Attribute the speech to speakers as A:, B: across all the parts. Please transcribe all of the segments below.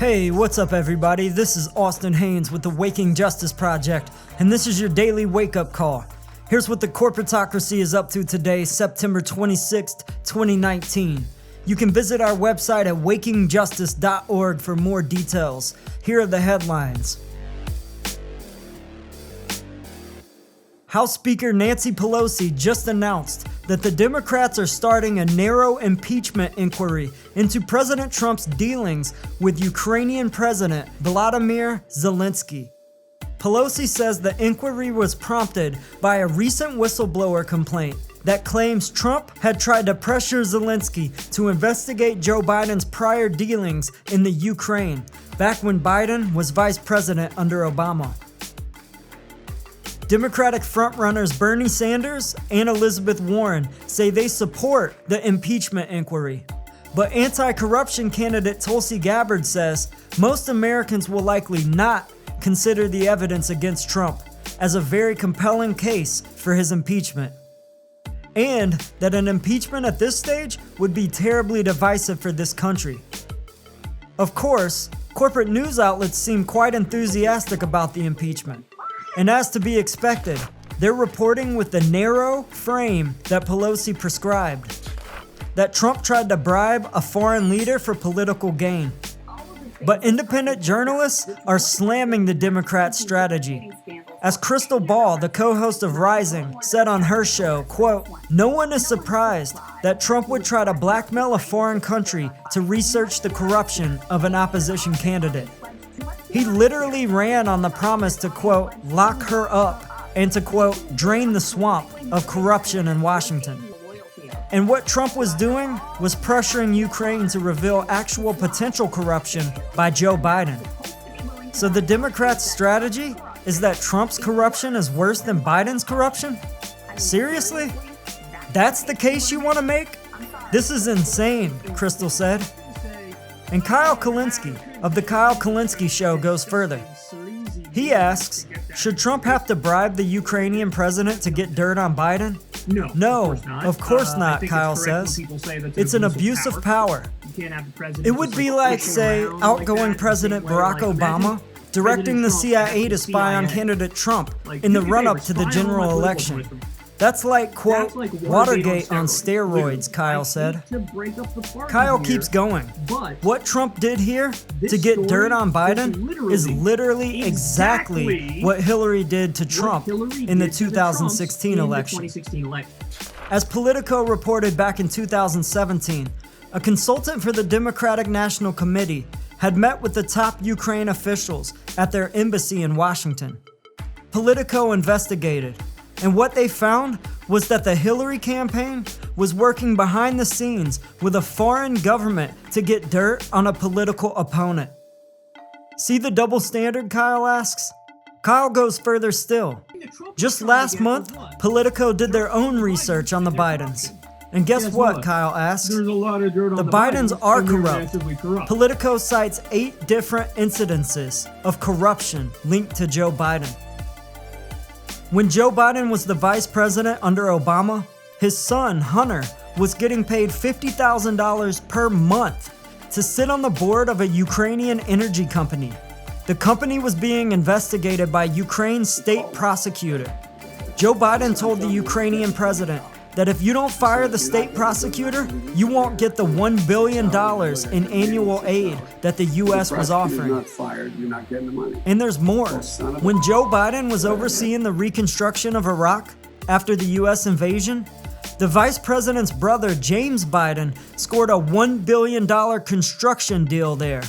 A: Hey, what's up everybody? This is Austin Haynes with the Waking Justice Project, and this is your daily wake-up call. Here's what the corporatocracy is up to today, September 26th, 2019. You can visit our website at wakingjustice.org for more details. Here are the headlines. House Speaker Nancy Pelosi just announced that the Democrats are starting a narrow impeachment inquiry into President Trump's dealings with Ukrainian President Volodymyr Zelensky. Pelosi says the inquiry was prompted by a recent whistleblower complaint that claims Trump had tried to pressure Zelensky to investigate Joe Biden's prior dealings in the Ukraine, back when Biden was vice president under Obama. Democratic frontrunners Bernie Sanders and Elizabeth Warren say they support the impeachment inquiry. But anti-corruption candidate Tulsi Gabbard says most Americans will likely not consider the evidence against Trump as a very compelling case for his impeachment. And that an impeachment at this stage would be terribly divisive for this country. Of course, corporate news outlets seem quite enthusiastic about the impeachment. And as to be expected, they're reporting with the narrow frame that Pelosi prescribed. That Trump tried to bribe a foreign leader for political gain. But independent journalists are slamming the Democrats' strategy. As Krystal Ball, the co-host of Rising, said on her show, quote, "No one is surprised that Trump would try to blackmail a foreign country to research the corruption of an opposition candidate. He literally ran on the promise to, quote, lock her up and to, quote, drain the swamp of corruption in Washington. And what Trump was doing was pressuring Ukraine to reveal actual potential corruption by Joe Biden. So the Democrats' strategy is that Trump's corruption is worse than Biden's corruption? Seriously? That's the case you want to make? This is insane, Krystal said. And Kyle Kulinski of The Kyle Kulinski Show goes further. He asks, should Trump have to bribe the Ukrainian president to get dirt on Biden? No, of course not, Kyle says. It's an abuse of power. It would be like, say, outgoing President Barack Obama directing the CIA to spy on candidate Trump in the run-up to the general election. That's like, quote, Watergate on steroids, Kyle said. Kyle keeps going. What Trump did here to get dirt on Biden is literally exactly what Hillary did to Trump in the 2016 election. As Politico reported back in 2017, a consultant for the Democratic National Committee had met with the top Ukraine officials at their embassy in Washington. Politico investigated. And what they found was that the Hillary campaign was working behind the scenes with a foreign government to get dirt on a political opponent. See the double standard, Kyle asks? Kyle goes further still. Just last month, Politico did their own research on the Bidens. And guess what, Kyle asks? The Bidens are corrupt. Politico cites 8 different incidences of corruption linked to Joe Biden. When Joe Biden was the vice president under Obama, his son, Hunter, was getting paid $50,000 per month to sit on the board of a Ukrainian energy company. The company was being investigated by Ukraine's state prosecutor. Joe Biden told the Ukrainian president that if you don't fire the state prosecutor, you won't get the $1 billion in annual aid that the U.S. was offering.
B: You're not fired, you're not getting the money.
A: And there's more. When Joe Biden was overseeing the reconstruction of Iraq after the U.S. invasion, the vice president's brother, James Biden, scored a $1 billion construction deal there.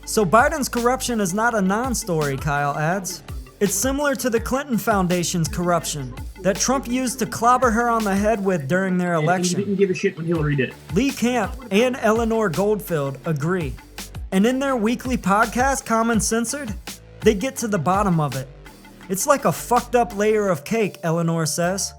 A: So Biden's corruption is not a non-story, Kyle adds. It's similar to the Clinton Foundation's corruption that Trump used to clobber her on the head with during their election.
C: He didn't give a shit when Hillary did it.
A: Lee Camp and Eleanor Goldfield agree. And in their weekly podcast, Common Censored, they get to the bottom of it. It's like a fucked up layer of cake, Eleanor says.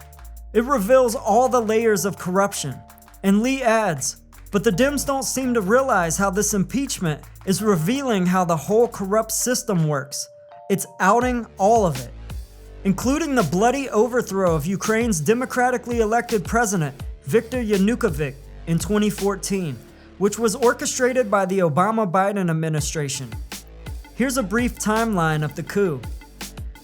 A: It reveals all the layers of corruption. And Lee adds, but the Dems don't seem to realize how this impeachment is revealing how the whole corrupt system works. It's outing all of it, including the bloody overthrow of Ukraine's democratically elected president, Viktor Yanukovych, in 2014, which was orchestrated by the Obama-Biden administration. Here's a brief timeline of the coup.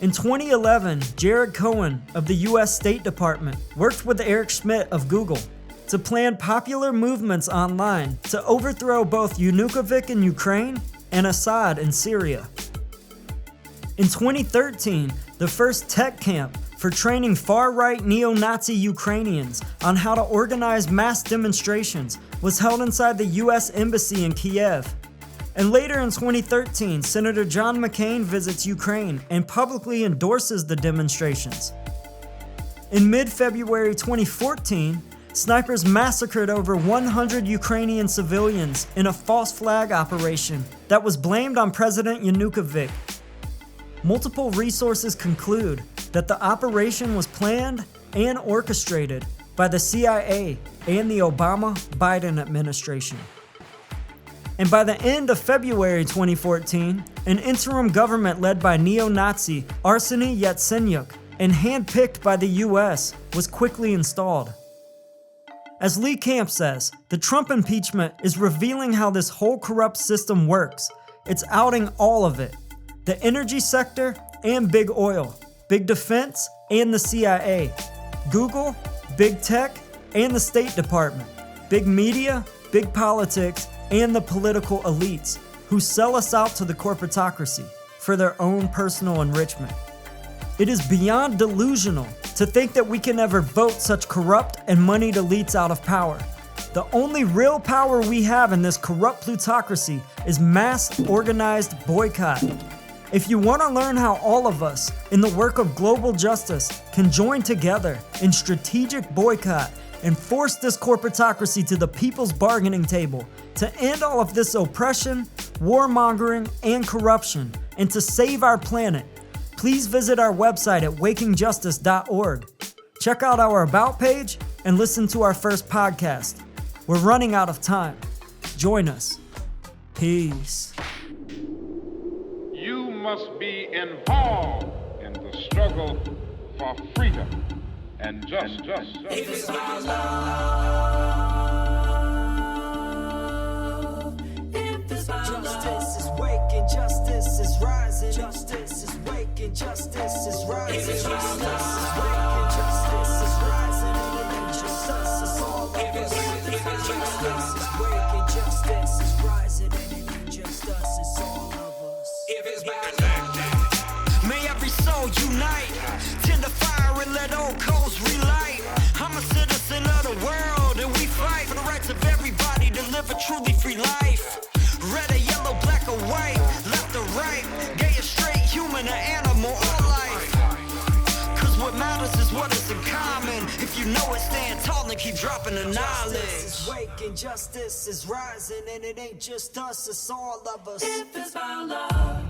A: In 2011, Jared Cohen of the US State Department worked with Eric Schmidt of Google to plan popular movements online to overthrow both Yanukovych in Ukraine and Assad in Syria. In 2013, the first tech camp for training far-right neo-Nazi Ukrainians on how to organize mass demonstrations was held inside the US Embassy in Kiev. And later in 2013, Senator John McCain visits Ukraine and publicly endorses the demonstrations. In mid-February 2014, snipers massacred over 100 Ukrainian civilians in a false flag operation that was blamed on President Yanukovych. Multiple resources conclude that the operation was planned and orchestrated by the CIA and the Obama-Biden administration. And by the end of February 2014, an interim government led by neo-Nazi Arseniy Yatsenyuk and handpicked by the US was quickly installed. As Lee Camp says, the Trump impeachment is revealing how this whole corrupt system works. It's outing all of it. The energy sector and big oil, big defense and the CIA, Google, big tech and the State Department, big media, big politics, and the political elites who sell us out to the corporatocracy for their own personal enrichment. It is beyond delusional to think that we can ever vote such corrupt and moneyed elites out of power. The only real power we have in this corrupt plutocracy is mass organized boycott. If you want to learn how all of us in the work of global justice can join together in strategic boycott and force this corporatocracy to the people's bargaining table to end all of this oppression, warmongering, and corruption, and to save our planet, please visit our website at wakingjustice.org. Check out our About page and listen to our first podcast. We're running out of time. Join us. Peace.
C: You must be involved in the struggle for freedom and justice.
D: If it's about love, if it's about
E: Justice is waking, justice is rising. Justice is waking, justice is rising.
D: If it's about
E: Justice is waking, justice is rising. And it ain't just us, it's all of us. Justice is waking, justice is rising. And it ain't just us, it's all of us.
D: if it's about
E: May every soul unite, tend the fire and let all coals relight. I'm a citizen of the world and we fight for the rights of everybody to live a truly free life. Red or yellow, black or white, left or right, gay or straight, human or animal, all life. Cause what matters is what is in common. If you know it, stand tall and keep dropping the knowledge. Justice is waking, justice is rising, and it ain't just us, it's all of us.
D: if it's about love.